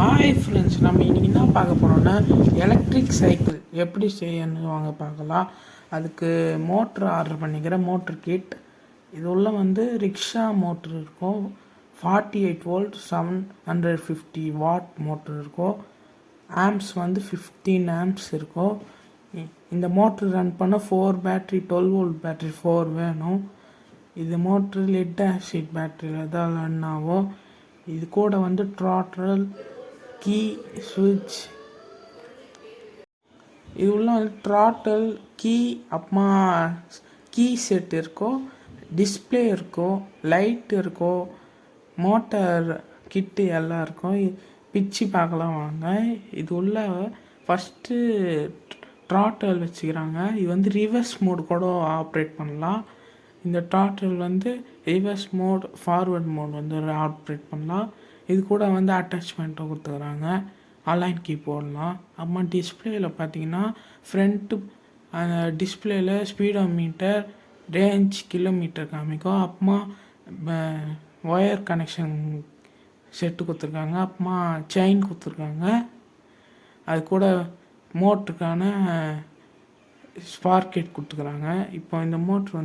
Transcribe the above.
Hi friends, நம்ம இன்றைக்கி என்ன பார்க்க போகிறோன்னா எலக்ட்ரிக் சைக்கிள் எப்படி செய்யணும்னு வாங்க பார்க்கலாம். அதுக்கு மோட்ரு ஆர்டர் பண்ணிக்கிறேன். மோட்ரு கிட் இது உள்ள ரிக்ஷா மோட்ரு இருக்கும். 48 வோல்ட் 750 வாட் மோட்ரு இருக்கும். ஆம்ப்ஸ் 15 ஆம்ப்ஸ் இருக்கும். இந்த மோட்ரு ரன் பண்ண 4 பேட்ரி 12 வோல்ட் பேட்ரி 4 வேணும். இது மோட்ரு லெட் ஆசிட் பேட்டரியில் தான் ரன் ஆகும். இது கூட த்ராட்டல், கீ, ஸ்விட்ச், இது உள்ள த்ராட்டல், கீ, அப்புறமா கீ செட் இருக்கும், டிஸ்பிளே இருக்கும், லைட் இருக்கும், மோட்டார் கிட்டு எல்லாம் இருக்கும். பிச்சு பார்க்கலாம் வாங்க. இது உள்ள ஃபஸ்ட்டு த்ராட்டல் வச்சுக்கிறாங்க. இது ரிவர்ஸ் மோடு கூட ஆப்ரேட் பண்ணலாம். இந்த throttle reverse mode, forward mode operate பண்ணலாம். இது கூட அட்டாச்மெண்ட்டும் கொடுத்துக்கிறாங்க. ஆன்லைன் கீ போடலாம். அப்புறமா டிஸ்பிளேயில் பார்த்தீங்கன்னா ஃப்ரண்ட்டு டிஸ்பிளேயில் ஸ்பீடோமீட்டர், ரேஞ்ச், கிலோமீட்டர் காமிக்கும். அப்புறமா ஒயர் கனெக்ஷன் செட்டு கொடுத்துருக்காங்க. அப்புறமா செயின் கொடுத்துருக்காங்க. அது கூட மோட்டருக்கான ஸ்பார்க்கெட் கொடுத்துக்கிறாங்க. இப்போ இந்த மோட்ரு